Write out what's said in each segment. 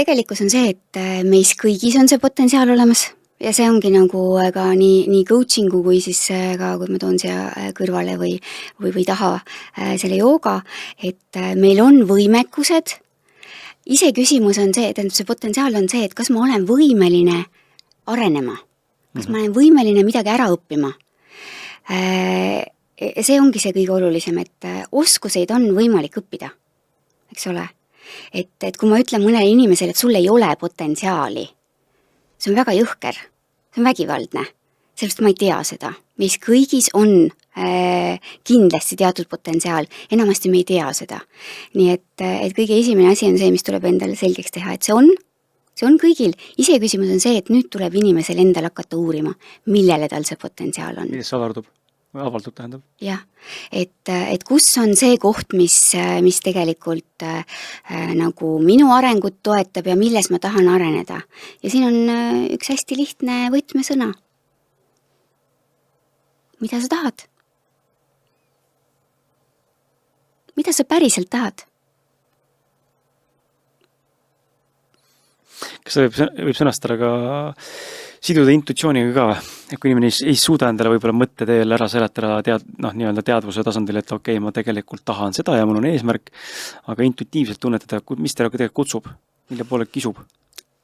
Tegelikkus on see, et meis kõigis on see potentsiaal olemas ja see ongi nagu ka nii coachingu kui siis ka, kui ma toon siia kõrvale või taha selle jooga, et meil on võimekused. Iseküsimus on see, tähendab see potentsiaal on see, et kas ma olen võimeline arenema, kas ma olen võimeline midagi ära õppima. See ongi see kõige olulisem, et oskuseid on võimalik õppida, eks ole. Et kui ma ütlen mõnele inimesele, et sul ei ole potentsiaali, see on väga jõhker, see on vägivaldne, sellepärast ma ei tea seda. Meis kõigis on kindlasti teatud potentsiaal, enamasti me ei tea seda. Nii et kõige esimene asi on see, mis tuleb endale selgeks teha, et see on kõigil. Iseküsimus on see, et nüüd tuleb inimesel endal hakata uurima, millele tal see potentsiaal on. Milles see avaldub tähendab? Jah, et kus on see koht, mis tegelikult nagu minu arengut toetab ja milles ma tahan areneda. Ja siin on üks hästi lihtne võtmesõna. Mida sa tahad? Mida sa päriselt tahad? Kas see võib sõnastada ka siduda intuitsiooniga ka, et kui inimene ei suuda endale võib-olla mõtte teel ära seletada nii-öelda teadvuse tasandil, et okei, ma tegelikult tahan seda ja mul on eesmärk, aga intuitiivselt tunnetada, mis teile tegelikult kutsub, mille poole kisub?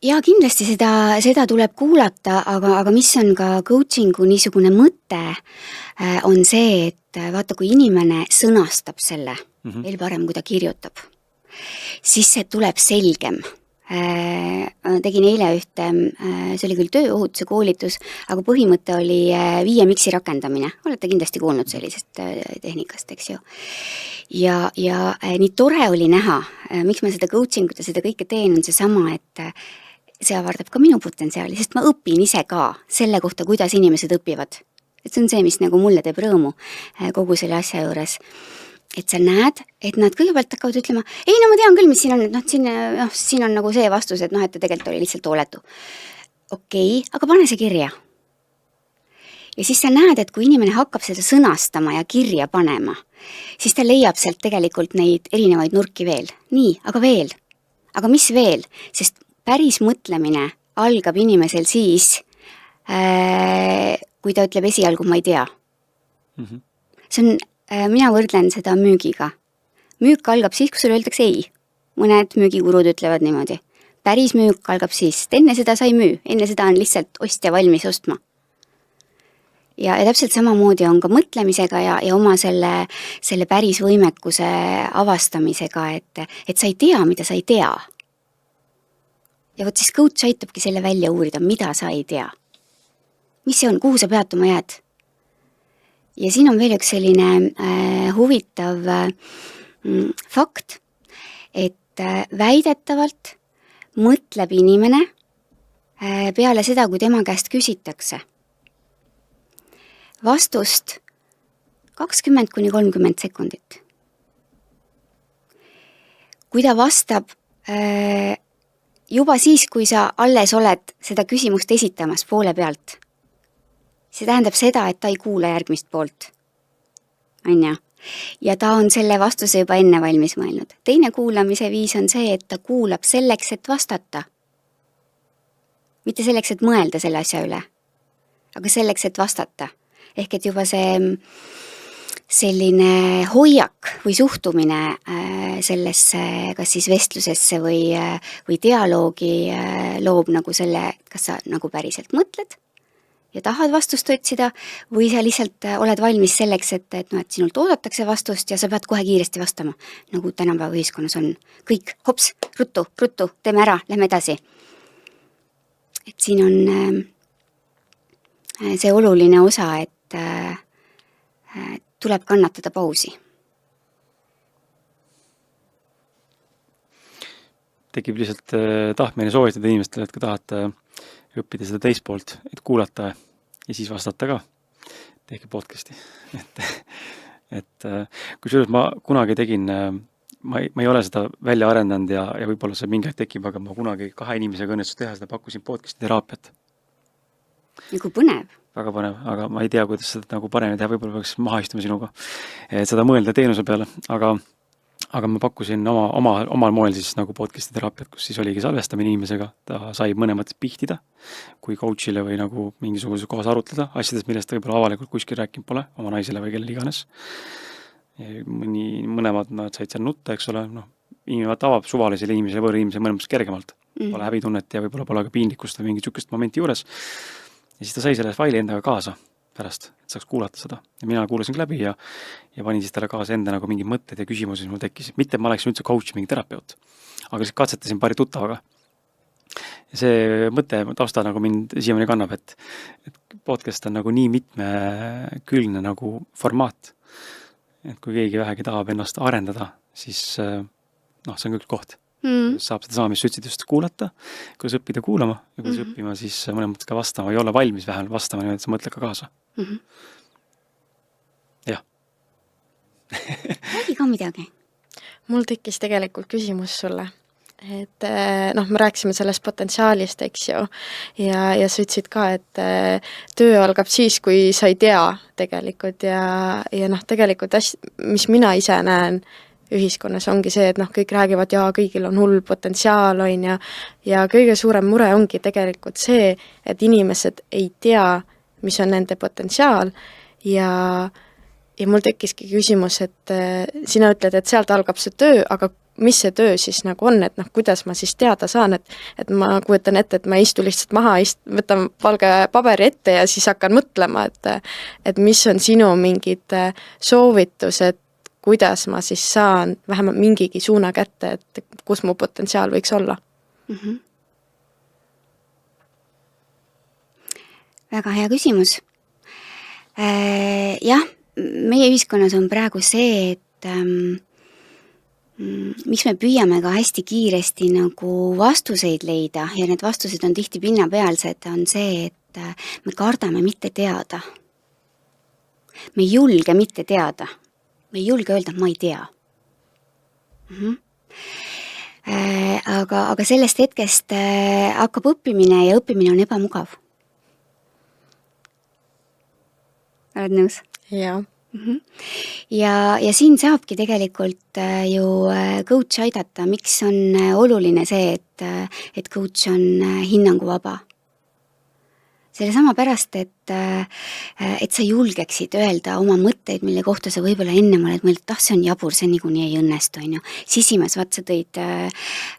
Ja kindlasti seda tuleb kuulata, aga mis on ka coachingu niisugune mõte, on see, et vaata, kui inimene sõnastab selle, veel parem, kui ta kirjutab, siis see tuleb selgem. Tegin eile ühte, see oli küll tööohutuse koolitus, aga põhimõte oli 5 miksi rakendamine. Olete kindlasti kuulnud sellisest tehnikast, eks ju. Ja nii tore oli näha, miks ma seda coachingut ja seda kõike teen, on see sama, et see avardab ka minu potentsiaali, sest ma õpin ise ka selle kohta, kuidas inimesed õpivad. Et see on see, mis nagu mulle teeb rõõmu kogu selle asja juures. Et sa näed, et nad kõigepealt hakkavad ütlema, ei, no ma tean küll, mis siin on, siin on nagu see vastus, et et tegelikult oli lihtsalt hooletu. Okei, aga pane see kirja. Ja siis sa näed, et kui inimene hakkab seda sõnastama ja kirja panema, siis ta leiab sealt tegelikult neid erinevaid nurki veel. Nii, aga veel. Aga mis veel? Sest päris mõtlemine algab inimesel siis, kui ta ütleb esialgu, ma ei tea. See on mina võrdlen seda müügiga. Müük algab siis, kui sulle öeldakse ei. Mõned müügikurud ütlevad niimoodi. Päris müük algab siis, et enne seda sa ei müü, enne seda on lihtsalt ostja valmis ostma. Ja täpselt samamoodi on ka mõtlemisega ja oma selle päris võimekuse avastamisega, et sa ei tea, mida sa ei tea. Ja võt siis coach aitabki selle välja uurida, mida sa ei tea. Mis see on, kuhu sa peatuma jääd? Ja siin on veel üks selline huvitav fakt, et väidetavalt mõtleb inimene peale seda, kui tema käest küsitakse. Vastust 20–30 sekundit. Kui ta vastab juba siis, kui sa alles oled seda küsimust esitamas poole pealt, see tähendab seda, et ta ei kuule järgmist poolt. Ja ta on selle vastuse juba enne valmis mõelnud. Teine kuulamise viis on see, et ta kuulab selleks, et vastata. Mitte selleks, et mõelda selle asja üle, aga selleks, et vastata. Ehk et juba see selline hoiak või suhtumine sellesse, kas siis vestlusesse või dialoogi loob nagu selle, kas sa nagu päriselt mõtled ja tahad vastust otsida või sa lihtsalt oled valmis selleks, et sinult oodatakse vastust ja sa pead kohe kiiresti vastama, nagu tänapäeva ühiskonnas on. Kõik, hops, ruttu, teeme ära, lähme edasi. Et siin on see oluline osa, et tuleb kannatada pausi. Tekib lihtsalt tahtmine soovitada inimestele, et kui tahate õppida seda teist poolt, et kuulata ja siis vastata ka. Tehke podcasti. Kui suurelt ma kunagi tegin, ma ei ole seda välja arendanud ja võib-olla see mingi aeg tekib, aga ma kunagi 2 inimesega õnnestus teha seda, pakkusin podcasti teraapiat. Ja kui põnev. Väga põnev, aga ma ei tea, kuidas seda nagu paremini teha, võib-olla peaks maha istuma sinuga, et seda mõelda teenuse peale, aga aga ma pakkusin omal moel siis nagu podcast'i teraapiat, kus siis oligi salvestamine inimesega, ta sai mõne mõttes pihtida kui coach'ile või nagu mingisuguse kohas arutleda asjadest, millest ta võib-olla avalikult kuskil rääkinud pole, oma naisele või kellele iganes. Mõlemad nad said seal nutta, eks ole, noh, inimene avab suvalisele inimesele võõra inimesele mõne mõttes kergemalt. Pole häbitunnet ja võib-olla pole ka piinlikkust või mingi tsükest momenti juures. Ja siis ta sai selle faili endaga kaasa pärast, et saaks kuulata seda. Ja mina kuulasin läbi ja panin siis talle kaasa enda nagu mingid mõtted ja küsimusi, mis mul tekkisid. Mitte ma oleksin üldse coach, mingi terapeut, aga siis katsetasin paari tuttavaga. Ja see mõte tausta nagu mind siiamaani kannab, et podcast on nagu nii mitmekülgne nagu formaat. Et kui keegi vähegi tahab ennast arendada, siis noh, see on üks koht. Saab seda sama, mis sa ütlesid just kuulata, kuidas õppida kuulama ja kuidas õppima siis mõne mõttes ka vastama või olla valmis vähemalt vastama, nii et sa mõtled ka kaasa. Jah. Räägi ka midagi. Mul tekkis tegelikult küsimus sulle. Et noh, me rääkisime sellest potentsiaalist, eks ju, ja sa ütlesid ka, et töö algab siis, kui sa ei tea tegelikult ja noh, tegelikult mis mina ise näen ühiskonnas ongi see, et noh, kõik räägivad, jaa, kõigil on hull potentsiaal, on ja kõige suurem mure ongi tegelikult see, et inimesed ei tea, mis on nende potentsiaal ja mul tekkiski küsimus, et sina ütled, et sealt algab see töö, aga mis see töö siis nagu on, et noh, kuidas ma siis teada saan, et ma kujutan ette, et ma istu lihtsalt maha, võtan valge paberi ette ja siis hakkan mõtlema, et mis on sinu mingid soovitused, kuidas ma siis saan vähemalt mingigi suuna kätte, et kus mu potentsiaal võiks olla? Väga hea küsimus. Jah, meie ühiskonnas on praegu see, et miks me püüame ka hästi kiiresti nagu vastuseid leida ja need vastused on tihti pinnapealsed, on see, et me kardame mitte teada. Me ei julge mitte teada. Me ei julge öelda, et ma ei tea. Aga sellest hetkest hakkab õppimine ja õppimine on ebamugav. Oled nõus? Jaa. Ja siin saabki tegelikult ju coach aidata, miks on oluline see, et coach on hinnanguvaba. Selle sama pärast, et sa julgeksid öelda oma mõtteid, mille kohta sa võib-olla ennem oled mõelnud, et see on jabur, see niikuinii ei õnnestu, on ju. Sisimas, vaat sa tõid,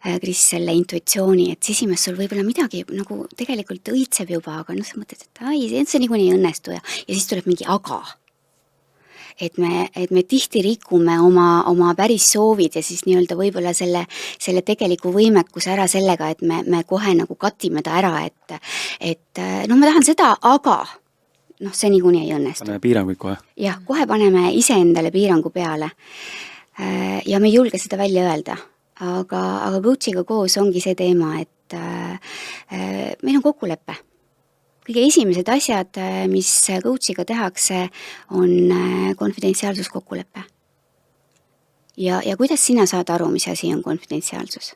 Kris, selle intuitsiooni, et sisimas sul võib-olla midagi nagu tegelikult õitseb juba, aga sa mõtled, et see niikuinii ei õnnestu ja siis tuleb mingi aga. Et me tihti rikume oma päris soovid ja siis nii-öelda võib-olla selle tegeliku võimekuse ära sellega, et me kohe nagu katime ta ära, et no ma tahan seda, aga noh, see niikuinii ei õnnestu. Paneme piiranguid kohe. Jah, kohe paneme iseendale piirangu peale ja me ei julge seda välja öelda, aga coachiga koos ongi see teema, et meil on kokkulepe. Kõige esimesed asjad, mis coachiga tehakse, on konfidentsiaalsuskokkulepe. Ja kuidas sina saad aru, mis asi on konfidentsiaalsus?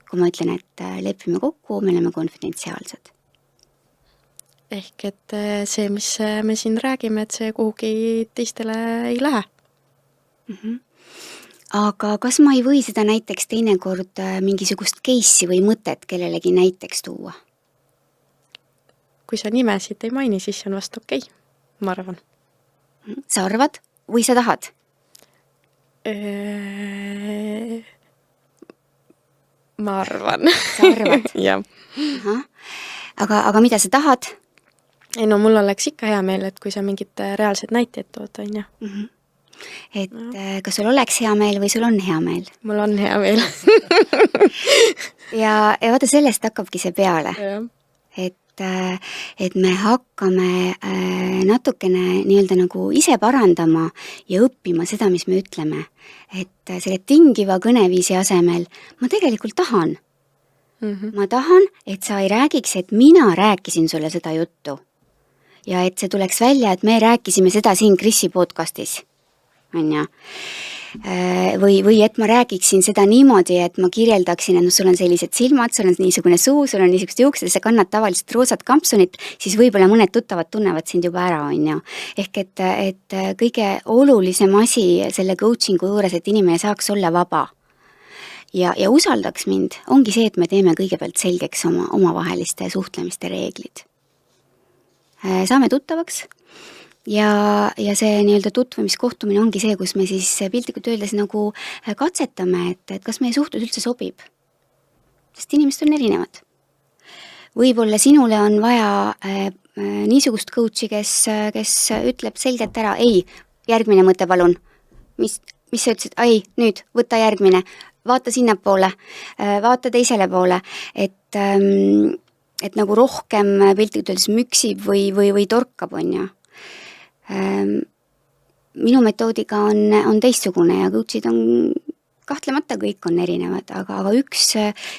Kui ma ütlen, et lepime kokku, me oleme konfidentsiaalsed. Ehk et see, mis me siin räägime, et see kuhugi teistele ei lähe. Aga kas ma ei või seda näiteks teinekord mingisugust case'i või mõtet kellelegi näiteks tuua? Kui sa nimesid ei maini, siis on vast okei, ma arvan. Sa arvad või sa tahad? Ma arvan. Sa arvad? Jah. Aga mida sa tahad? Ei no mul oleks ikka hea meel, et kui sa mingid reaalsed näiteid tood, on ju. Et kas sul oleks hea meel või sul on hea meel? Mul on hea meel. ja vaata, sellest hakkabki see peale. Jah. Et me hakkame natukene nii-öelda nagu ise parandama ja õppima seda, mis me ütleme. Et selle tingiva kõneviisi asemel ma tegelikult tahan. Ma tahan, et sa ei räägiks, et mina rääkisin sulle seda juttu. Ja et see tuleks välja, et me rääkisime seda siin Krisi podcastis. On ja? või et ma räägiksin seda niimoodi, et ma kirjeldaksin, et sul on sellised silmad, sul on niisugune suu, sul on niisugused juuksed, sa kannad tavaliselt roosat kampsunit, siis võib-olla mõned tuttavad tunnevad sind juba ära, on ju. Ehk et kõige olulisem asi selle coachingu juures, et inimene saaks olla vaba ja usaldaks mind, ongi see, et me teeme kõigepealt selgeks omavaheliste suhtlemiste reeglid. Saame tuttavaks ja see nii-öelda tutvumiskohtumine ongi see, kus me siis piltlikult öeldes nagu katsetame, et kas meie suhtlus üldse sobib. Sest inimesed on erinevad. Võib-olla sinule on vaja niisugust coachi, kes ütleb selgelt ära, ei, järgmine mõte palun. Mis sa ütlesid? Ei, nüüd, võta järgmine. Vaata sinnapoole, vaata teisele poole, et nagu rohkem piltlikult öeldes müksib või torkab, on ju. Minu metoodika on teistsugune ja coachid on kahtlemata kõik on erinevad, aga üks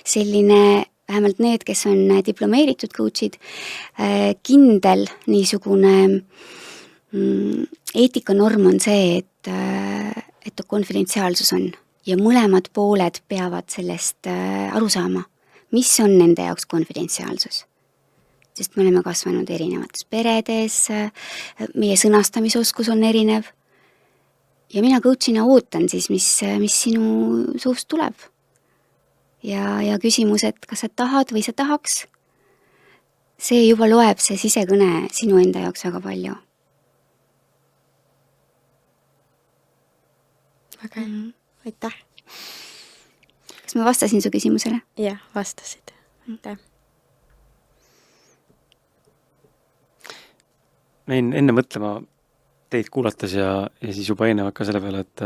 selline, vähemalt need, kes on diplomeeritud coachid, kindel niisugune eetikanorm on see, et konfidentsiaalsus on. Ja mõlemad pooled peavad sellest aru saama, mis on nende jaoks konfidentsiaalsus. Sest me oleme kasvanud erinevates peredes, meie sõnastamisoskus on erinev ja mina coachina ootan siis, mis sinu suust tuleb. Ja küsimus, et kas sa tahad või sa tahaks, see juba loeb see sisekõne sinu enda jaoks väga palju. Väga aitäh. Kas ma vastasin su küsimusele? Jah, vastasid. Aitäh. Ma jäin enne mõtlema teid kuulates ja siis juba eelnevalt ka selle peale, et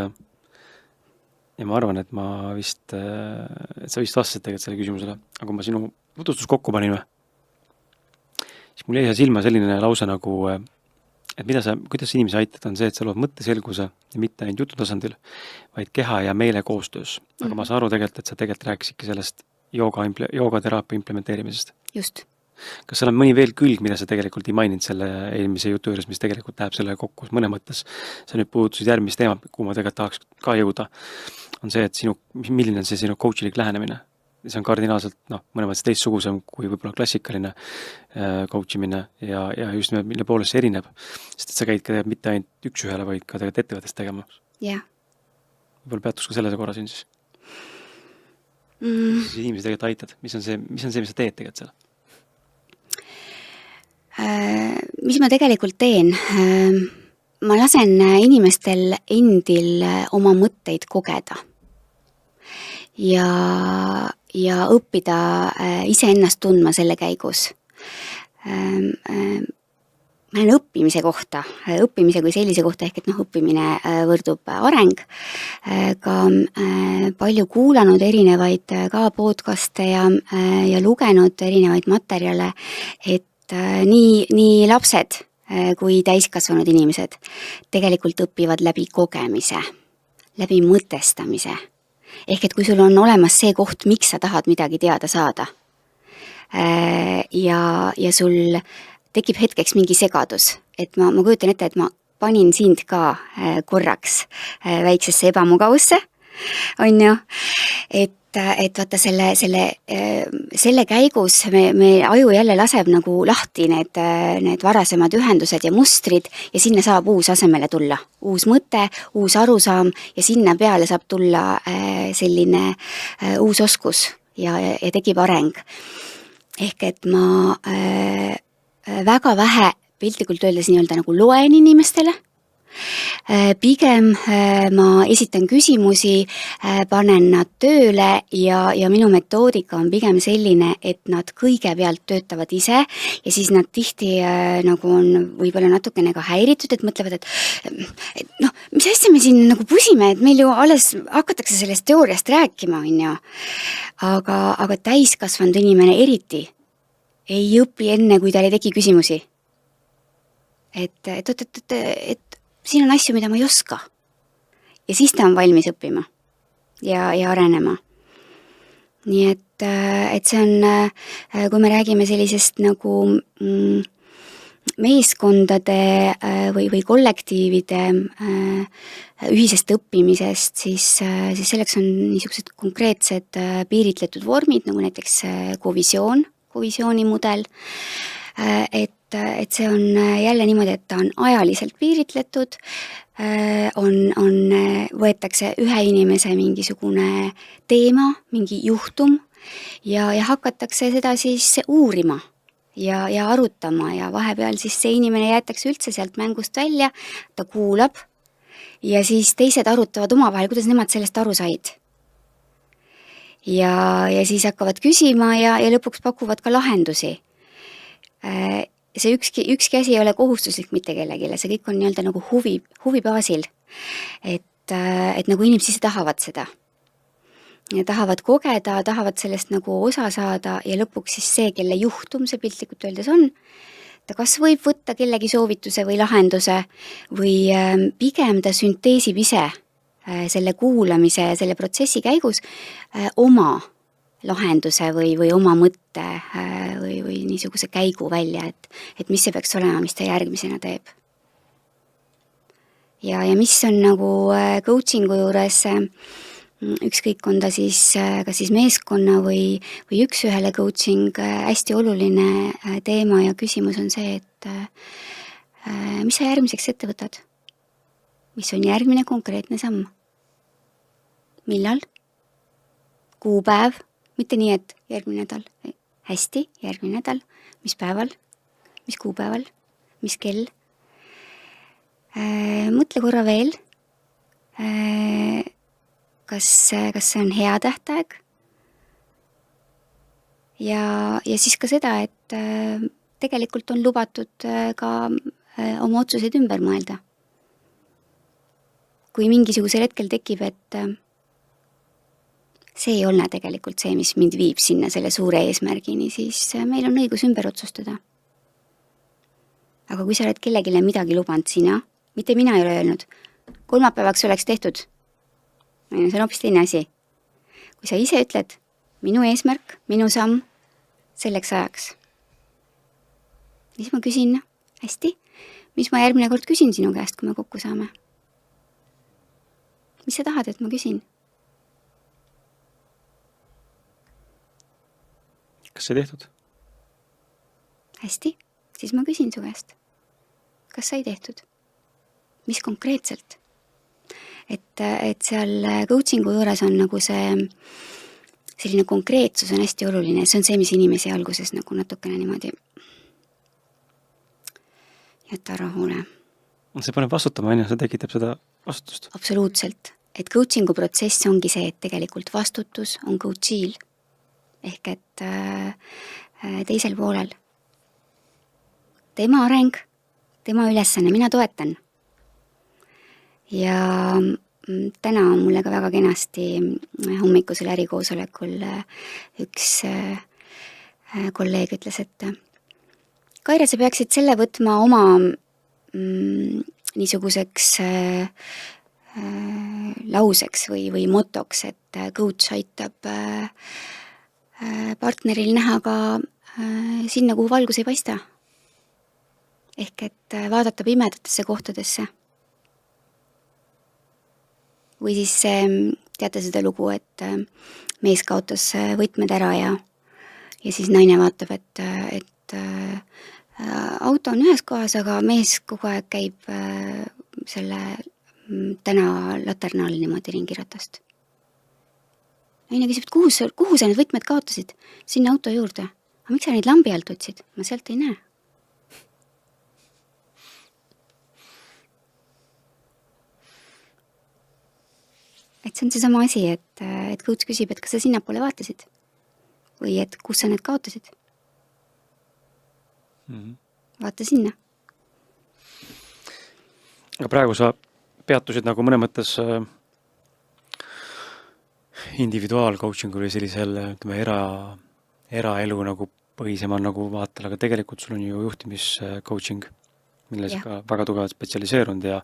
ja ma arvan, et ma vist, et sa vist vastasid tegelikult selle küsimusele, aga kui ma sinu tutvustus kokku panin, siis mul jäi silma selline lause nagu, et kuidas inimesi aitad, on see, et sa lood mõtteselguse ja mitte ainult jututasandil, vaid keha ja meele koostöös. Aga ma saan aru tegelikult, et sa tegelikult rääkisidki sellest joogateraapia implementeerimisest. Just. Kas seal on mõni veel külg, mida sa tegelikult ei maininud selle eelmise jutu juures, mis tegelikult läheb selle kokku mõne mõttes? Sa nüüd puudutusid järgmist teemat, kuhu ma tegelikult tahaks ka jõuda. On see, et milline on see sinu coachilik lähenemine? See on kardinaalselt, mõne mõttes teistsugusem kui võib-olla klassikaline coachimine ja just mille poolest see erineb. Sest et sa käid ka mitte ainult üks ühele, vaid ka tegelikult ettevõttest tegema. Jah. Võib-olla peatus ka selle korra siin siis. Siis inimesi tegelikult aitad. Mis on see, mis sa teed tegelikult seal? Mis ma tegelikult teen? Ma lasen inimestel endil oma mõtteid kogeda ja õppida iseennast tundma selle käigus. Ma olen õppimise kui sellise kohta, ehk et õppimine võrdub areng, ka palju kuulanud erinevaid ka podcaste ja lugenud erinevaid materjale, et nii lapsed kui täiskasvanud inimesed tegelikult õpivad läbi kogemise, läbi mõtestamise. Ehk et kui sul on olemas see koht, miks sa tahad midagi teada saada ja sul tekib hetkeks mingi segadus, et ma kujutan ette, et ma panin sind ka korraks väiksesse ebamugavusse, on ju, et vaata selle käigus me aju jälle laseb nagu lahti need varasemad ühendused ja mustrid ja sinna saab uus asemele tulla. Uus mõte, uus arusaam ja sinna peale saab tulla selline uus oskus ja tekib areng. Ehk et ma väga vähe piltlikult öeldes nii-öelda nagu loen inimestele, pigem ma esitan küsimusi, panen nad tööle ja minu metoodika on pigem selline, et nad kõigepealt töötavad ise ja siis nad tihti nagu on võib-olla natukene ka häiritud, et mõtlevad, et mis asja me siin nagu pusime, et meil ju alles hakatakse sellest teooriast rääkima, on ju. Aga täiskasvanud inimene eriti ei õpi enne, kui tal ei teki küsimusi. Et siin on asju, mida ma ei oska. Ja siis ta on valmis õppima ja arenema. Nii et see on, kui me räägime sellisest nagu meeskondade või kollektiivide ühisest õppimisest, siis selleks on niisugused konkreetsed piiritletud vormid, nagu näiteks kovisiooni mudel, et see on jälle niimoodi, et ta on ajaliselt piiritletud, võetakse ühe inimese mingisugune teema, mingi juhtum ja hakatakse seda siis uurima ja arutama ja vahepeal siis see inimene jäetakse üldse sealt mängust välja, ta kuulab ja siis teised arutavad omavahel, kuidas nemad sellest aru said. Ja siis hakkavad küsima ja lõpuks pakuvad ka lahendusi. See ükski asi ei ole kohustuslik mitte kellegile, see kõik on nii-öelda nagu huvi baasil. Et nagu inimesed ise tahavad seda. Ja tahavad kogeda, tahavad sellest nagu osa saada ja lõpuks siis see, kelle juhtum see piltlikult öeldes on, ta kas võib võtta kellegi soovituse või lahenduse või pigem ta sünteesib ise selle kuulamise ja selle protsessi käigus oma lahenduse või oma mõtte või niisuguse käigu välja, et mis see peaks olema, mis ta järgmisena teeb. Ja mis on nagu coachingu juures, ükskõik on ta siis kas siis meeskonna või üks-ühele coaching, hästi oluline teema ja küsimus on see, et mis sa järgmiseks ette võtad? Mis on järgmine konkreetne samm? Millal? Kuupäev? Mitte nii, et järgmine nädal. Hästi, järgmine nädal. Mis päeval? Mis kuupäeval? Mis kell? Mõtle korra veel. Kas see on hea tähtaeg? Ja siis ka seda, et tegelikult on lubatud ka oma otsuseid ümber mõelda. Kui mingisugusel hetkel tekib, et see ei ole tegelikult see, mis mind viib sinna selle suure eesmärgini, siis meil on õigus ümber otsustada. Aga kui sa oled kellegile midagi lubanud sina, mitte mina ei ole öelnud, kolmapäevaks oleks tehtud, see on hoopis teine asi. Kui sa ise ütled, minu eesmärk, minu samm, selleks ajaks. Siis ma küsin, hästi, mis ma järgmine kord küsin sinu käest, kui me kokku saame? Mis sa tahad, et ma küsin? Kas see tehtud? Hästi, siis ma küsin su käest. Kas sai tehtud? Mis konkreetselt? Et seal coachingu juures on nagu selline konkreetsus on hästi oluline, see on see, mis inimesi alguses nagu natukene niimoodi jätta rahule. See paneb vastutama, see tekitab seda vastutust. Absoluutselt. Et coachingu protsess ongi see, et tegelikult vastutus on coachil. Ehk et teisel poolel. Tema areng, tema ülesanne, mina toetan. Ja täna on mulle ka väga kenasti hommikusel ärikoosolekul üks kolleeg ütles, et Kaire, sa peaksid selle võtma oma niisuguseks lauseks või motoks, et coach aitab partneril näha ka sinna, kuhu valgus ei paista. Ehk et vaadata pimedatesse kohtadesse. Või siis teate seda lugu, et mees kaotas võtmed ära ja siis naine vaatab, et auto on ühes kohas, aga mees kogu aeg käib selle täna laterna all niimoodi ringiratast. Naine küsib, et kuhu sa need võtmed kaotasid? Sinna auto juurde. Aga miks sa neid lambi alt otsid? Ma sealt ei näe. Et see on see sama asi, et coach küsib, et kas sa sinnapoole vaatasid? Või et kus sa need kaotasid? Vaata sinna. Aga praegu sa peatusid nagu mõne mõttes individuaalcoachingul või sellisel eraelu nagu põhisemal nagu vaatel, aga tegelikult sul on ju juhtimiscoaching, milles ka väga tugevalt spetsialiseerunud ja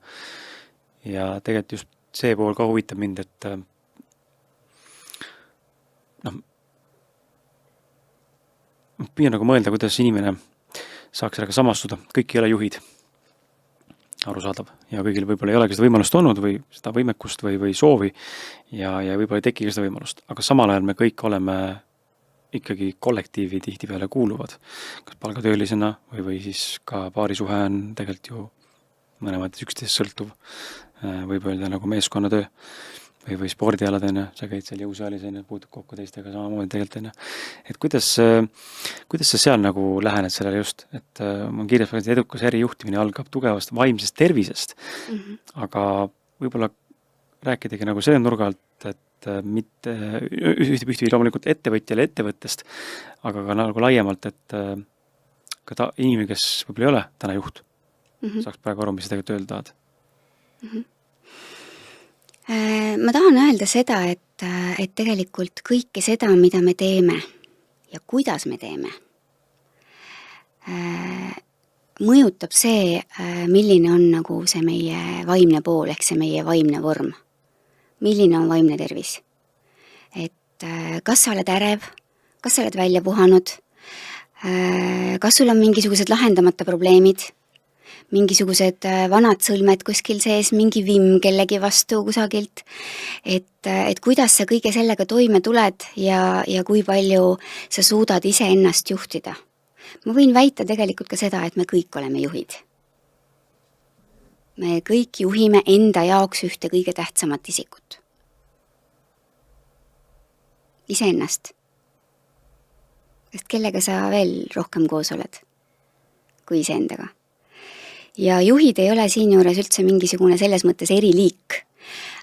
tegelikult just see pool ka huvitab mind, et püüan nagu mõelda, kuidas inimene saaks sellega samastuda, kõik ei ole juhid, arusaadav, ja kõigil võib-olla ei olegi seda võimalust olnud või seda võimekust või soovi ja võib-olla ei tekigi seda võimalust, aga samal ajal me kõik oleme ikkagi kollektiivi tihtipeale kuuluvad, kas palgatöölisena või siis ka paarisuhe on tegelikult ju mõlemad üksteisest sõltuv, võib öelda nagu meeskonnatöö või spordialad, sa käid seal jõusaalis, puutub kokku teistega samamoodi tegelikult, et kuidas sa seal nagu lähened sellele just, et ma kirjas, et edukas ärijuhtimine algab tugevast vaimsest tervisest, aga võib-olla rääkidagi nagu selle nurga alt, et mitte ühtepidi loomulikult ettevõtjale ettevõttest, aga ka nagu laiemalt, et ka inimene, kes võib-olla ei ole täna juht, saaks praegu aru, mis sa tegelikult öelda tahad. Ma tahan öelda seda, et tegelikult kõike seda, mida me teeme ja kuidas me teeme, mõjutab see, milline on nagu see meie vaimne pool, ehk see meie vaimne vorm. Milline on vaimne tervis. Et kas sa oled ärev, kas sa oled välja puhanud, kas sul on mingisugused lahendamata probleemid, mingisugused vanad sõlmed kuskil sees, mingi vimm kellegi vastu kusagilt, et kuidas sa kõige sellega toime tuled ja kui palju sa suudad ise ennast juhtida. Ma võin väita tegelikult ka seda, et me kõik oleme juhid. Me kõik juhime enda jaoks ühte kõige tähtsamat isikut. Iseennast. Sest kellega sa veel rohkem koos oled kui iseendaga. Ja juhid ei ole siin juures üldse mingisugune selles mõttes eriliik,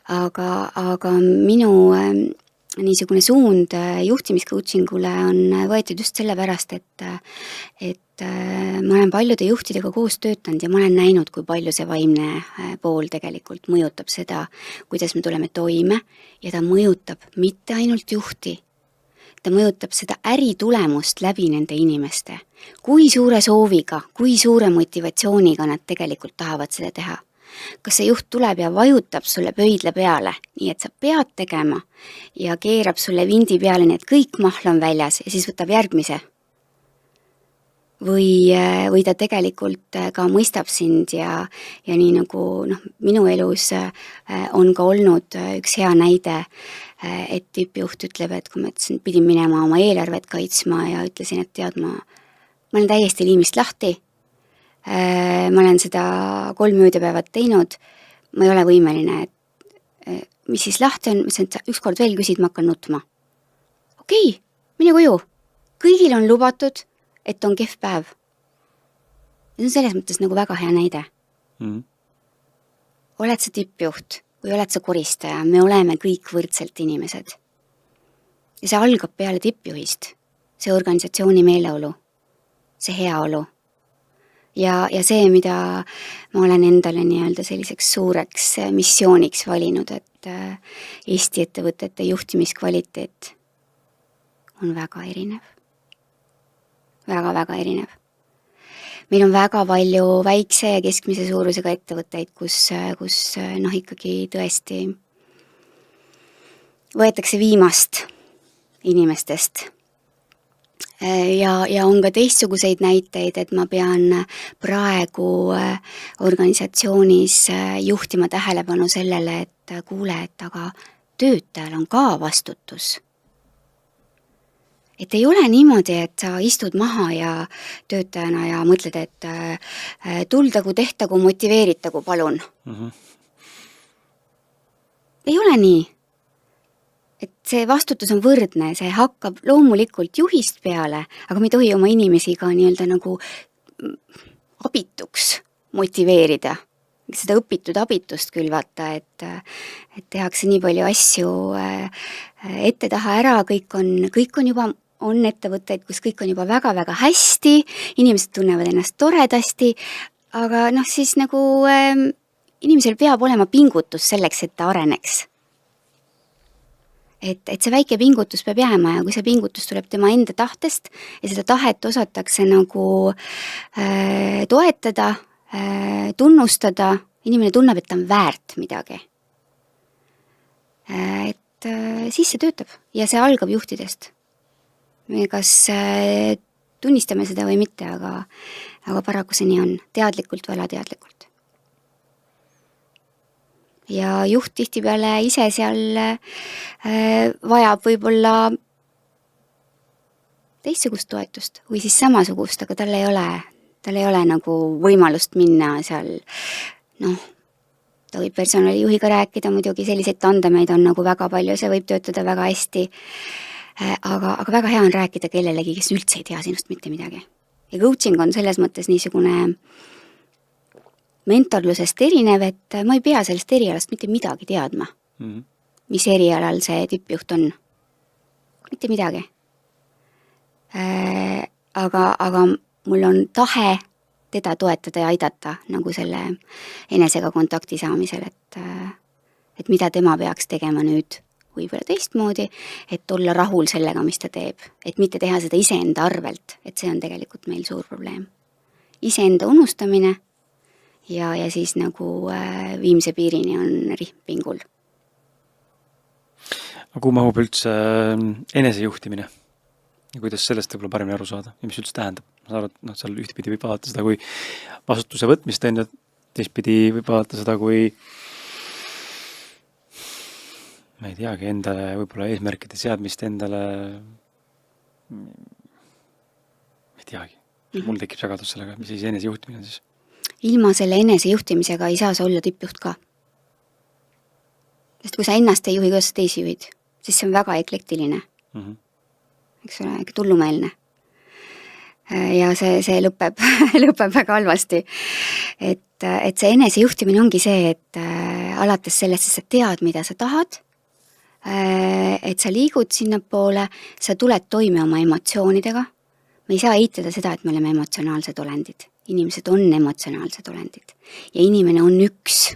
aga minu niisugune suund juhtimiscoachingule on võetud just sellepärast, et ma olen paljude juhtidega koos töötanud ja ma olen näinud, kui palju see vaimne pool tegelikult mõjutab seda, kuidas me tuleme toime ja ta mõjutab mitte ainult juhti, ta mõjutab seda äritulemust läbi nende inimeste. Kui suure sooviga, kui suure motivatsiooniga nad tegelikult tahavad seda teha. Kas see juht tuleb ja vajutab sulle pöidla peale, nii et sa pead tegema ja keerab sulle vindi peale, nii et kõik mahl on väljas ja siis võtab järgmise. Või ta tegelikult ka mõistab sind ja nii nagu minu elus on ka olnud üks hea näide, et tippjuht ütleb, et kui ma pidin minema oma eelarvet kaitsma ja ütlesin, et tead, ma olen täiesti liimist lahti, ma olen seda 3 öödepäevat teinud, ma ei ole võimeline, et mis siis lahti on, et ükskord veel küsid, ma hakkan nutma. Okei, mine koju, kõigil on lubatud, et on kehv päev. See on selles mõttes nagu väga hea näide. Oled sa tippjuht või oled sa koristaja, me oleme kõik võrdselt inimesed. Ja see algab peale tippjuhist, see organisatsiooni meeleolu, see heaolu. Ja see, mida ma olen endale nii-öelda selliseks suureks missiooniks valinud, et Eesti ettevõtete juhtimiskvaliteet on väga erinev. Väga-väga erinev. Meil on väga palju väikse ja keskmise suurusega ettevõtteid, kus ikkagi tõesti võetakse viimast inimestest. Ja on ka teistsuguseid näiteid, et ma pean praegu organisatsioonis juhtima tähelepanu sellele, et kuule, et aga töötajal on ka vastutus. Et ei ole niimoodi, et sa istud maha ja töötajana ja mõtled, et tuldagu, tehtagu, motiveeritagu, palun. Ei ole nii. Et see vastutus on võrdne, see hakkab loomulikult juhist peale, aga me ei tohi oma inimesi ka nii-öelda nagu abituks motiveerida. Seda õpitud abitust külvata, et tehakse nii palju asju ette taha ära, kõik on juba on ettevõtteid, kus kõik on juba väga-väga hästi, inimesed tunnevad ennast toredasti, aga siis nagu inimesel peab olema pingutus selleks, et ta areneks. Et see väike pingutus peab jääma ja kui see pingutus tuleb tema enda tahtest ja seda tahet osatakse nagu toetada, tunnustada, inimene tunneb, et ta on väärt midagi. Et siis see töötab ja see algab juhtidest. Kas tunnistame seda või mitte, aga paraku see nii on, teadlikult või alateadlikult. Ja juht tihtipeale ise seal vajab võib-olla teistsugust toetust või siis samasugust, aga tal ei ole nagu võimalust minna seal, ta võib personalijuhiga rääkida, muidugi selliseid tandemeid on nagu väga palju, see võib töötada väga hästi, aga väga hea on rääkida kellelegi, kes üldse ei tea sinust mitte midagi. Ja coaching on selles mõttes niisugune mentorlusest erinev, et ma ei pea sellest erialast mitte midagi teadma. Mis erialal see tippjuht on. Mitte midagi. Aga mul on tahe teda toetada ja aidata nagu selle enesega kontakti saamisel, et mida tema peaks tegema nüüd võib-olla teistmoodi, et olla rahul sellega, mis ta teeb, et mitte teha seda iseenda arvelt, et see on tegelikult meil suur probleem. Iseenda unustamine ja siis nagu viimse piirini on rihm pingul. Aga kuhu mahub üldse enesejuhtimine? Ja kuidas sellest võib-olla paremini aru saada? Ja mis üldse tähendab? Ma saan aru, et seal ühtpidi võib vaadata seda kui vastutuse võtmist, teistpidi võib vaadata seda kui ma ei teagi, endale võib-olla eesmärkide seadmist endale ei teagi. Mul tekib segadus sellega, mis siis enesejuhtimine on siis? Ilma selle enesejuhtimisega ei saa sa olla tippjuht ka. Sest kui sa ennast ei juhi, kuidas sa teisi juhid, siis see on väga eklektiline. Eks ole, tullumeelne. Ja see lõpeb väga halvasti. Et see enesejuhtimine ongi see, et alates sellest, sa tead, mida sa tahad, et sa liigud sinnapoole, sa tuled toime oma emotsioonidega. Me ei saa eitada seda, et me oleme emotsionaalsed olendid. Inimesed on emotsionaalsed olendid. Ja inimene on üks.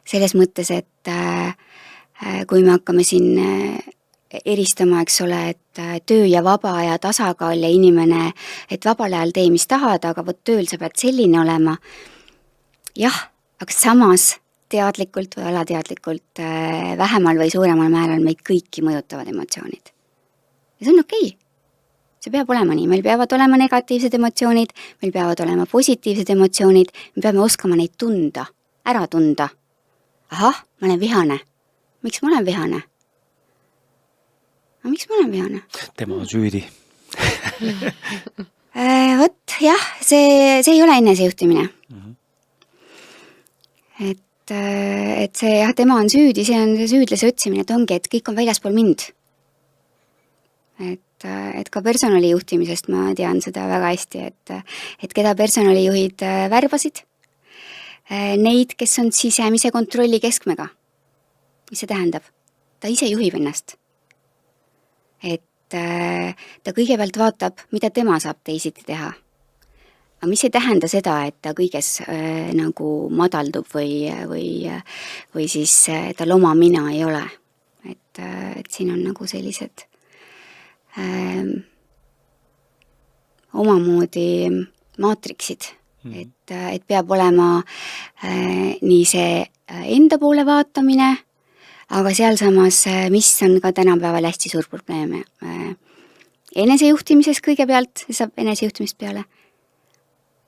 Selles mõttes, et kui me hakkame siin eristama, eks ole, et töö ja vaba ja tasakaal ja inimene, et vabal ajal tee, mis tahad, aga võt tööl sa pead selline olema. Jah, aga samas teadlikult või alateadlikult vähemal või suuremal määral meid kõiki mõjutavad emotsioonid. Ja see on okei. See peab olema nii, meil peavad olema negatiivsed emotsioonid, meil peavad olema positiivsed emotsioonid, me peame oskama neid tunda, ära tunda. Ahah, ma olen vihane. Miks ma olen vihane? Aga miks ma olen vihane? Tema on süüdi. Võt, jah, see ei ole enesejuhtimine. Et see, jah, tema on süüdi, see on see süüdlase otsimine, et ongi, et kõik on väljaspool mind. Et ka personalijuhtimisest ma tean seda väga hästi, et keda personalijuhid värbasid, neid, kes on sisemise kontrolli keskmega. Mis see tähendab? Ta ise juhib ennast. Et ta kõigepealt vaatab, mida tema saab teisiti teha. Aga mis ei tähenda seda, et ta kõiges nagu madaldub või siis tal oma mina ei ole. Et siin on nagu sellised omamoodi maatriksid, et peab olema nii see enda poole vaatamine, aga sealsamas, mis on ka tänapäeval hästi suur probleeme. Enesejuhtimises kõigepealt, saab enesejuhtimist peale,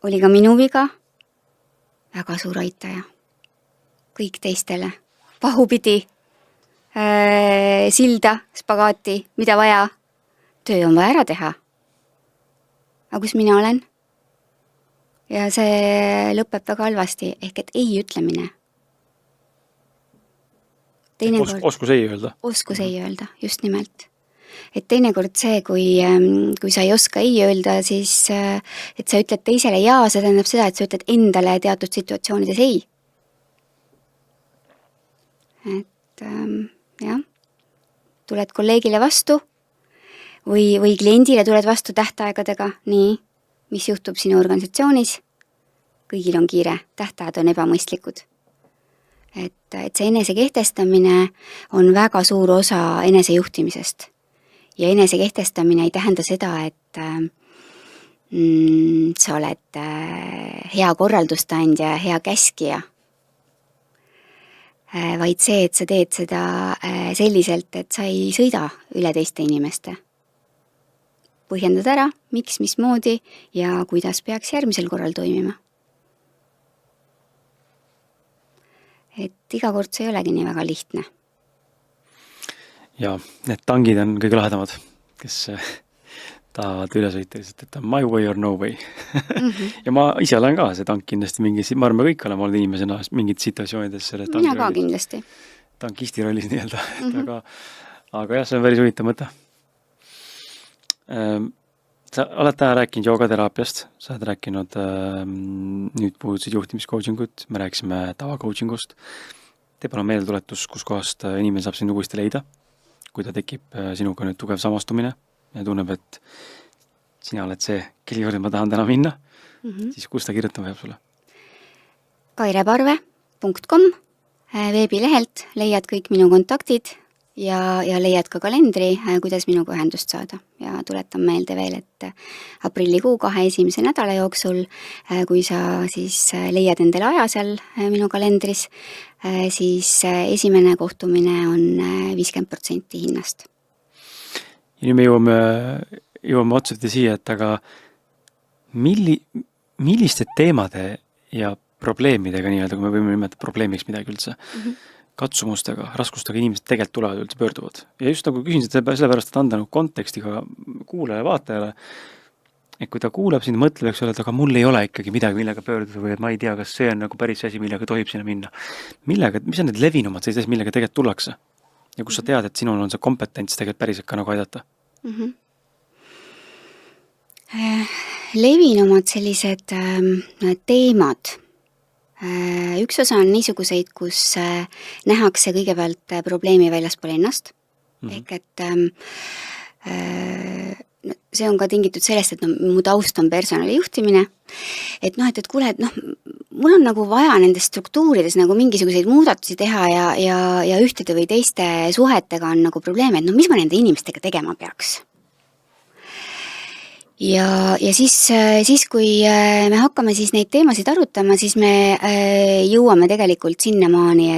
oli ka minu viga, väga suur aitaja, kõik teistele, pahupidi, silda, spagaati, mida vaja, töö on vaja ära teha. Aga kus mina olen? Ja see lõpeb väga halvasti, ehk et ei ütlemine. Oskus ei öelda. Oskus ei öelda, just nimelt. Et teinekord see, kui sa ei oska ei öelda, siis et sa ütled teisele jaa, see tähendab seda, et sa ütled endale teatud situatsioonides ei. Et jah, tuled kolleegile vastu või kliendile tuled vastu tähtaegadega, nii, mis juhtub sinu organisatsioonis, kõigil on kiire, tähtajad on ebamõistlikud. Et see enesekehtestamine on väga suur osa enesejuhtimisest. Ja enesekehtestamine ei tähenda seda, et sa oled hea korraldustandja, hea käskija, vaid see, et sa teed seda selliselt, et sa ei sõida üle teiste inimeste. põhjendad ära, miks, mismoodi ja kuidas peaks järgmisel korral toimima. Et iga kord see ei olegi nii väga lihtne. Ja need tangid on kõige lahedamad, kes tahavad üle sõita lihtsalt, et on my way or no way. Ja ma ise olen ka see tank kindlasti ma arvan, me kõik oleme olnud inimesena mingid situatsioonides selle Mina ka kindlasti. tankisti rollis nii-öelda, aga jah, see on päris huvitav mõte. Sa oled täna rääkinud joogateraapiast, sa oled rääkinud, nüüd puudutasid juhtimiskoachingut, me rääkisime tavacoachingust. Tee palun meeldetuletus, kus kohast inimene saab sind uuesti leida, kui ta tekib sinuga nüüd tugev samastumine ja tunneb, et sina oled see, kelle juurde ma tahan täna minna, siis kus ta kirjutama peab sulle? kaireparve.com veebilehelt leiad kõik minu kontaktid ja leiad ka kalendri, kuidas minuga ühendust saada. Ja tuletan meelde veel, et aprillikuu 2 esimese nädala jooksul, kui sa siis leiad endale aja seal minu kalendris, siis esimene kohtumine on 50% hinnast. Ja nüüd me jõuame otsati siia, et aga milliste teemade ja probleemidega nii-öelda, kui me võime nimetada probleemiks midagi üldse, katsumustega, raskustega inimesed tegelikult tulevad üldse pöörduvad. Ja just nagu küsin sellepärast, et anda kontekstiga kuulajale, vaatajale, et kui ta kuulab sind, mõtleb, eks ole, et aga mul ei ole ikkagi midagi, millega pöörduda või et ma ei tea, kas see on nagu päris asi, millega tohib sinna minna. Mis on need levinumad sellised, millega tegelikult tullakse? Ja kus sa tead, et sinul on see kompetents tegelikult päriselt ka nagu aidata? Levinumad sellised teemad. Üks osa on niisuguseid, kus nähakse kõigepealt probleemi väljaspool ennast. Ehk et see on ka tingitud sellest, et mu taust on personalijuhtimine. Et kuule, et mul on nagu vaja nendes struktuurides nagu mingisuguseid muudatusi teha ja ühtede või teiste suhetega on nagu probleeme, et mis ma nende inimestega tegema peaks. Ja siis, kui me hakkame siis neid teemasid arutama, siis me jõuame tegelikult sinnamaani,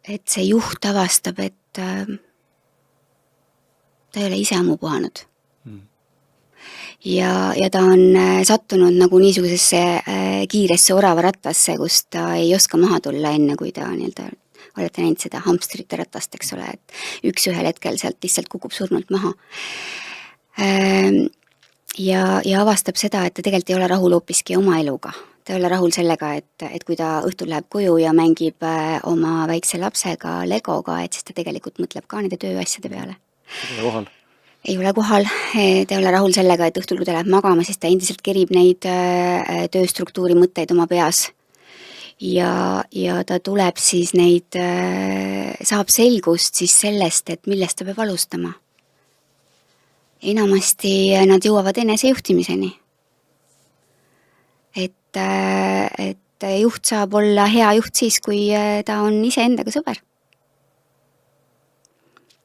et see juht avastab, et ta ei ole ise ammu puhanud. Ja ta on sattunud nagu niisugusesse kiiresse oravarattasse, kus ta ei oska maha tulla enne, kui ta nii-öelda, olete näinud seda hamstrite ratast, eks ole, et üks ühel hetkel sealt lihtsalt kukub surnult maha. Ja avastab seda, et ta tegelikult ei ole rahul hoopiski oma eluga. Ta ei ole rahul sellega, et kui ta õhtul läheb koju ja mängib oma väikse lapsega Legoga, et siis ta tegelikult mõtleb ka nende tööasjade peale. Ei ole kohal, ta ei ole rahul sellega, et õhtul, kui ta läheb magama, siis ta endiselt kerib neid tööstruktuuri mõtteid oma peas. Ja ta tuleb siis neid, saab selgust siis sellest, et millest ta peab alustama. Enamasti nad jõuavad enesejuhtimiseni. Et juht saab olla hea juht siis, kui ta on ise endaga sõber.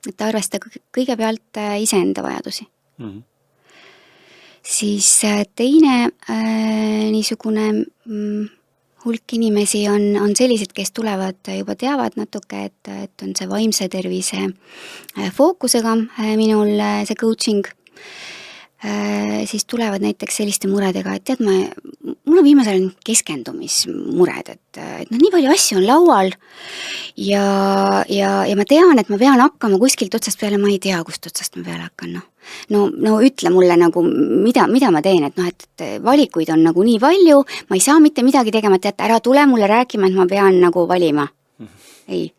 Et ta arvestab kõigepealt iseenda vajadusi. Siis teine niisugune hulk inimesi on sellised, kes tulevad, juba teavad natuke, et on see vaimse tervise fookusega minul see coaching. Siis tulevad näiteks selliste muredega, et tead, mul on viimasel keskendumismured, et nii palju asju on laual ja ma tean, et ma pean hakkama kuskilt otsast peale, ma ei tea, kust otsast ma peale hakkan. No ütle mulle nagu, mida ma teen, et valikuid on nagu nii palju, ma ei saa mitte midagi tegema, et ära tule mulle rääkima, et ma pean nagu valima. Ei,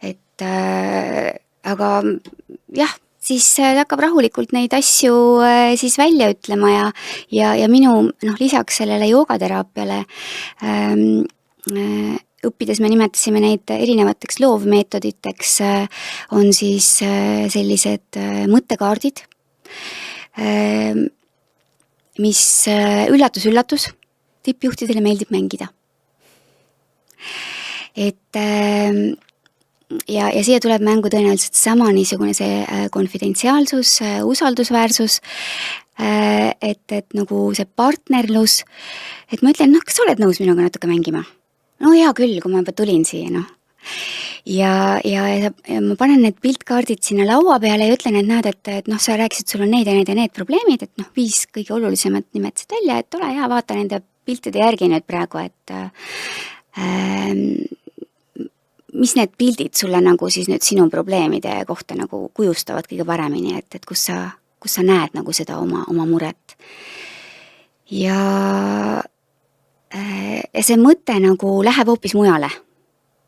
et aga jah, siis hakkab rahulikult neid asju siis välja ütlema ja minu lisaks sellele joogateraapiale õppides me nimetasime neid erinevateks loovmeetoditeks, on siis sellised mõttekaardid, mis üllatus, tippjuhtidele meeldib mängida. Et ja siia tuleb mängu tõenäoliselt sama niisugune see konfidentsiaalsus, usaldusväärsus, et nagu see partnerlus, et ma ütlen, kas sa oled nõus minuga natuke mängima? No hea küll, kui ma juba tulin siia, ja ma panen need piltkaardid sinna laua peale ja ütlen, et näed, et noh, sa rääkisid, sul on need ja need probleemid, et noh, 5 kõige olulisemat nimetasid välja, et ole hea, vaata nende piltide järgi nüüd praegu, et mis need pildid sulle nagu siis nüüd sinu probleemide kohta nagu kujustavad kõige paremini, et kus sa näed nagu seda oma muret. Ja see mõte nagu läheb hoopis mujale.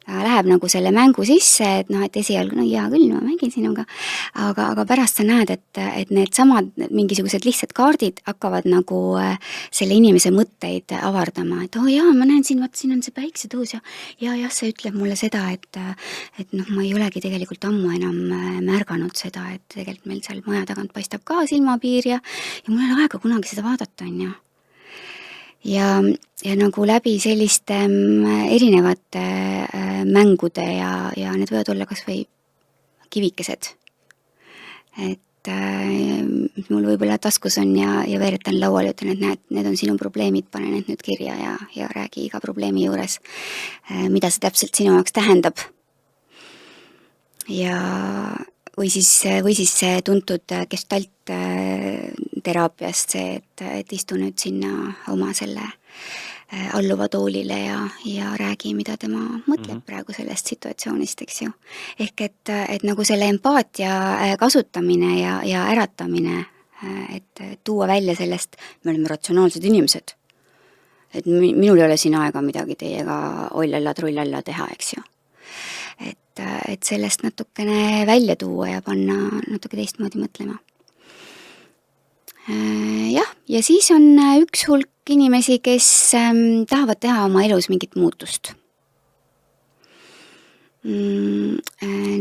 Ta läheb nagu selle mängu sisse, et noh, et esialgu, no hea küll, ma mängin sinuga, aga pärast sa näed, et need samad mingisugused lihtsad kaardid hakkavad nagu selle inimese mõtteid avardama, et jaa, ma näen siin, vaata, siin on see päiksetõus ja see ütleb mulle seda, et noh, ma ei olegi tegelikult ammu enam märganud seda, et tegelikult meil seal maja tagant paistab ka silmapiir ja mul ei ole aega kunagi seda vaadata, on ju. Ja nagu läbi selliste erinevate mängude ja need võivad olla kas või kivikesed. Et mul võib-olla taskus on ja veeretan lauale, ütlen, et näed, need on sinu probleemid, pane need nüüd kirja ja räägi iga probleemi juures, mida see täpselt sinu jaoks tähendab. Ja või siis see tuntud gestalt teraapiast see, et istu nüüd sinna oma selle alluva toolile ja räägi, mida tema mõtleb praegu sellest situatsioonist, eks ju. Ehk et nagu selle empaatia kasutamine ja äratamine, et tuua välja sellest, me oleme ratsionaalsed inimesed. Et minul ei ole siin aega midagi teiega ollalla-trullalla teha, eks ju. Et sellest natukene välja tuua ja panna natuke teistmoodi mõtlema. Jah, ja siis on üks hulk inimesi, kes tahavad teha oma elus mingit muutust.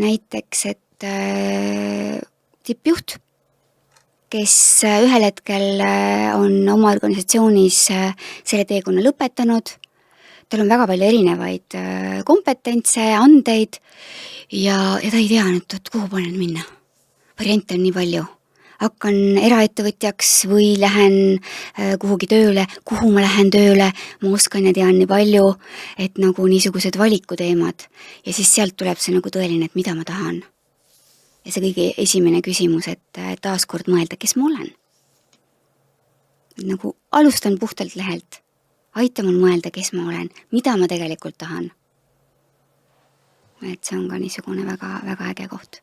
Näiteks, et tippjuht, kes ühel hetkel on oma organisatsioonis selle teekonna lõpetanud, tal on väga palju erinevaid kompetentse, andeid ja ta ei tea nüüd, et kuhu panen minna. Variante on nii palju. Hakkan eraettevõtjaks või lähen kuhugi tööle, kuhu ma lähen tööle, ma oskan ja tean nii palju, et nagu niisugused valikuteemad. Ja siis sealt tuleb see nagu tõeline, et mida ma tahan. Ja see kõige esimene küsimus, et taaskord mõelda, kes ma olen. Nagu alustan puhtalt lehelt. Aita mul mõelda, kes ma olen, mida ma tegelikult tahan. Et see on ka niisugune väga, väga äge koht.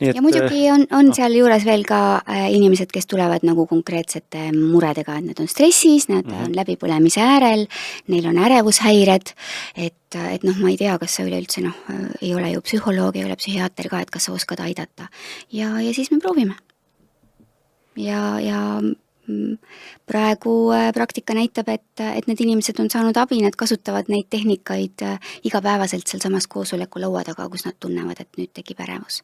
Ja muidugi on seal juures veel ka inimesed, kes tulevad nagu konkreetsete muredega, et need on stressis, need on läbipõlemise äärel, neil on ärevushäired, et noh, ma ei tea, kas sa üleüldse ei ole ju psühholoog, ei ole psühhiaater ka, et kas sa oskad aidata. Ja siis me proovime. Ja praegu praktika näitab, et need inimesed on saanud abi, nad kasutavad neid tehnikaid igapäevaselt seal samas koosoleku laua taga, kus nad tunnevad, et nüüd tekib ärevus.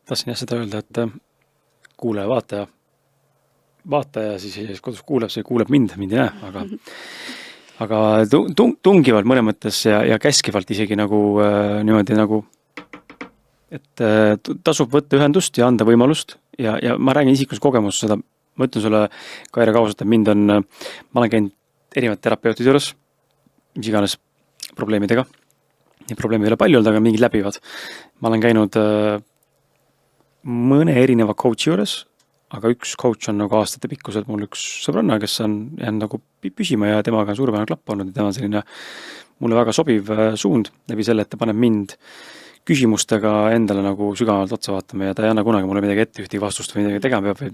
Tahtsin jah seda öelda, et kuulaja, vaataja siis kodus kuuleb, see kuuleb mind ei näe, aga tungivalt mõne mõttes ja käskivalt isegi nagu niimoodi nagu et tasub võtta ühendust ja anda võimalust ja ma räägin isiklikus kogemus seda, ma ütlen sulle, Kaire kausalt, et ma olen käinud erinevad terapeutid juures, mis iganes probleemidega, ja probleemi ei ole palju olnud, aga mingid läbivad. Ma olen käinud mõne erineva coachi juures, aga üks coach on nagu aastate pikkused mul üks sõbranna, kes on jäänud nagu püsima ja temaga on suurepärane klapp olnud ja tema on selline mulle väga sobiv suund läbi selle, et ta paneb mind küsimustega endale nagu sügavalt otsa vaatama ja ta ei anna kunagi mulle midagi ette, ühtegi vastust või midagi tegema peab, või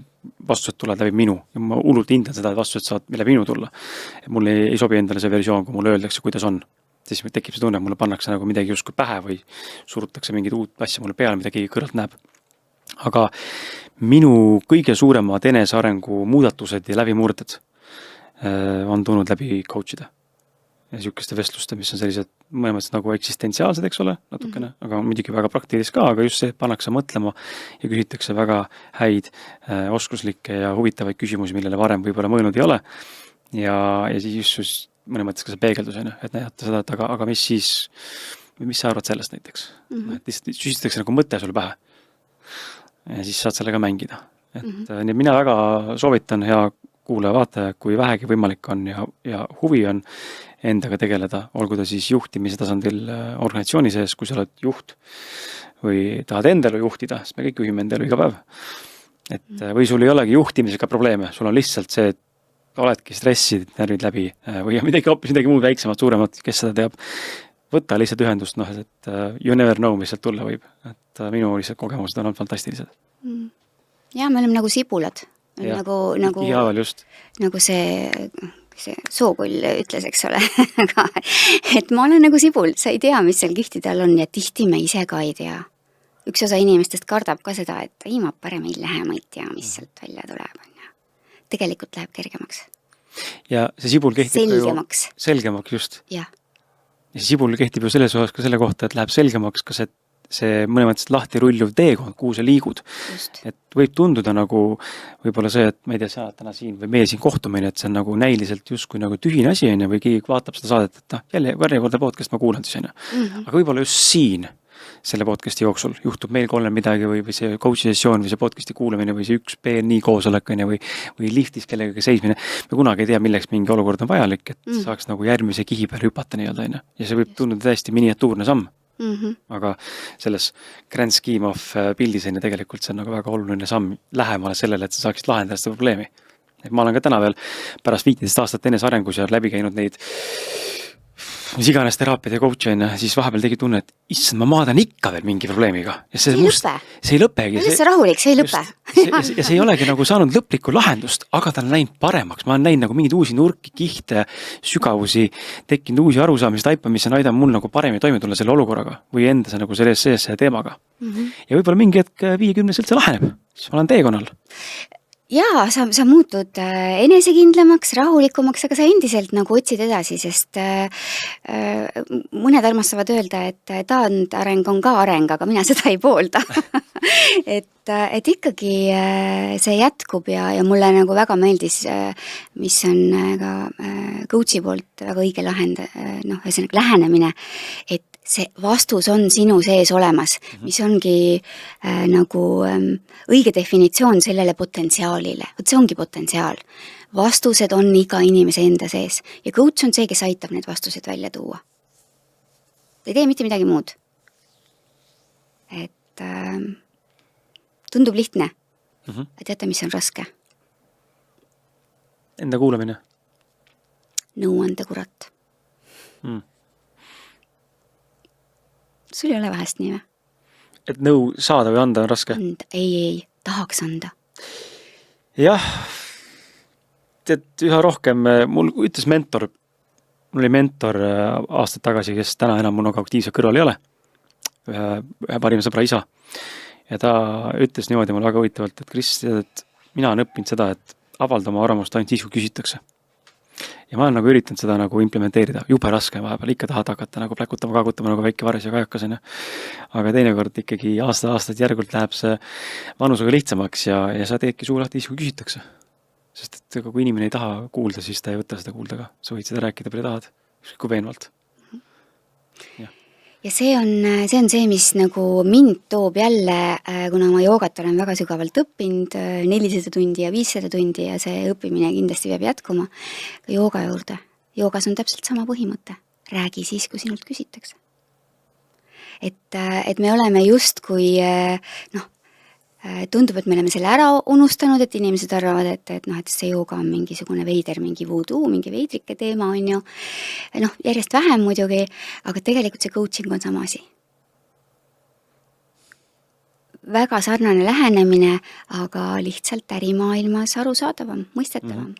vastused tulevad läbi minu. Ja ma hullult hindan seda, et vastused saavad läbi minu tulla. Et mulle ei sobi endale see versioon, kui mulle öeldakse, kuidas on. Siis tekib see tunne, et mulle pannakse nagu midagi justkui pähe või surutakse mingid uut asja mulle peale, mida keegi kõrvalt näeb. Aga minu kõige suuremad enesearengu muudatused ja läbimurded on tulnud läbi coachida. Ja sihukeste vestluste, mis on sellised mõlemad nagu eksistentsiaalsed, eks ole, natukene, aga muidugi väga praktilis ka, aga just see pannakse mõtlema ja küsitakse väga häid, oskuslikke ja huvitavaid küsimusi, millele varem võib-olla mõelnud ei ole. Ja siis just mõne mõttes ka see peegeldus, et näidata seda, et aga mis siis, mis sa arvad sellest näiteks? Et süstitakse nagu mõte sul pähe ja siis saad sellega mängida. Et mina väga soovitan, hea kuulaja-vaataja, kui vähegi võimalik on ja huvi on endaga tegeleda, olgu ta siis juhtimise tasandil organisatsiooni sees, kui sa oled juht või tahad endale juhtida, sest me kõik juhime endale iga päev. Või sul ei olegi juhtimisega probleeme, sul on lihtsalt see, et oledki stressid, närvid läbi või midagi muud väiksemat, suuremat, kes seda teab. Võtta lihtsalt ühendust, et you never know, mis sealt tulla võib. Et minu lihtsalt kogemused on olnud fantastilised. Ja me oleme nagu sibulad. Nagu see Sookull ütles, eks ole. Et ma olen nagu sibul, sa ei tea, mis seal kihtide all on ja tihti me ise ka ei tea. Üks osa inimestest kardab ka seda, et ei, ma parem ei lähe, ma ei tea, mis sealt välja tuleb. Tegelikult läheb kergemaks. Ja see sibul kehtib selgemaks just. Ja see sibul kehtib ju selles osas ka selle kohta, et läheb selgemaks ka see mõne mõttes lahti rulluv teekond, kuhu sa liigud. Just. Et võib tunduda nagu võib-olla see, et ma ei tea, sa oled täna siin või meie siin kohtumine, et see on nagu näiliselt justkui nagu tühine asi on ja või keegi vaatab seda saadet, et jälle järjekordne podcast ma kuulan siis on. Aga võib-olla just siin selle podcasti jooksul juhtub meil kolm midagi või see coachi sessioon või see podcasti kuulamine või see üks PNI koosolek või liftis kellegagi seismine. Me kunagi ei tea, milleks mingi olukord on vajalik, et saaks nagu järgmise kihi peale hüpata nii-öelda. Ja see võib tunduda täiesti miniatuurne samm. Aga selles grand scheme of pildis on tegelikult see on nagu väga oluline samm lähemale sellele, et sa saaksid lahendada seda probleemi. Et ma olen ka täna veel pärast 15 aastat enesearengus ja läbi käinud neid mis iganes teraapiad ja coach on, siis vahepeal tegi tunne, et issand, ma maadan ikka veel mingi probleemiga. Ja see ei lõpegi. See rahulik, see ei lõpe. Ja see ei olegi nagu saanud lõplikku lahendust, aga ta on läinud paremaks. Ma olen näinud nagu mingeid uusi nurki, kihte, sügavusi, tekkinud uusi arusaamist, taipamist, see on aidanud mul nagu paremini toime tulla selle olukorraga või endas nagu selles sees selle teemaga. Ja võib-olla mingi hetk 50 see laheneb, siis ma olen teekonnal. Jaa, sa muutud enesekindlamaks, rahulikumaks, aga sa endiselt nagu otsid edasi, sest mõned armastavad öelda, et taandareng on ka areng, aga mina seda ei poolda. et ikkagi see jätkub ja mulle nagu väga meeldis, mis on ka coachi poolt väga õige ühesõnaga lähenemine, et see vastus on sinu sees olemas, mis ongi nagu õige definitsioon sellele potentsiaalile. See ongi potentsiaal. Vastused on iga inimese enda sees ja coach on see, kes aitab need vastused välja tuua. Ta ei tee mitte midagi muud. Et tundub lihtne. Teate, mis on raske? Enda kuulamine. Nõuande kurat. Sul ei ole vahest nii või? Et nõu saada või anda on raske? Ei, tahaks anda. Jah, üha rohkem, mul ütles mentor, mul oli mentor aastad tagasi, kes täna enam minuga aktiivselt kõrval ei ole, ühe parima sõbra isa. Ja ta ütles niimoodi mulle väga huvitavalt, et Kris, et mina olen õppinud seda, et avalda oma arvamust ainult siis, kui küsitakse. Ja ma olen nagu üritanud seda nagu implementeerida. Jube raske vahepeal, ikka tahad hakata nagu pläkutama, kaagutama nagu väike vares ja kajakasena. Aga teinekord ikkagi aastat järgult läheb see vanusega lihtsamaks ja sa teedki suu lahti siis, kui küsitakse. Sest et kui inimene ei taha kuulda, siis ta ei võta seda kuulda ka. Sa võid seda rääkida, palju tahad, kui veenvalt. Ja see on see, mis nagu mind toob jälle, kuna ma joogat olen väga sügavalt õppinud, 400 tundi ja 500 tundi ja see õppimine kindlasti peab jätkuma ka jooga juurde. Joogas on täpselt sama põhimõte. Räägi siis, kui sinult küsitakse. Et me oleme just kui, tundub, et me oleme selle ära unustanud, et inimesed arvavad, et see jooga on mingisugune veider, mingi voodoo, mingi veidrike teema on ju. Järjest vähem muidugi, aga tegelikult see coaching on sama asi. Väga sarnane lähenemine, aga lihtsalt ärimaailmas arusaadavam, mõistetavam.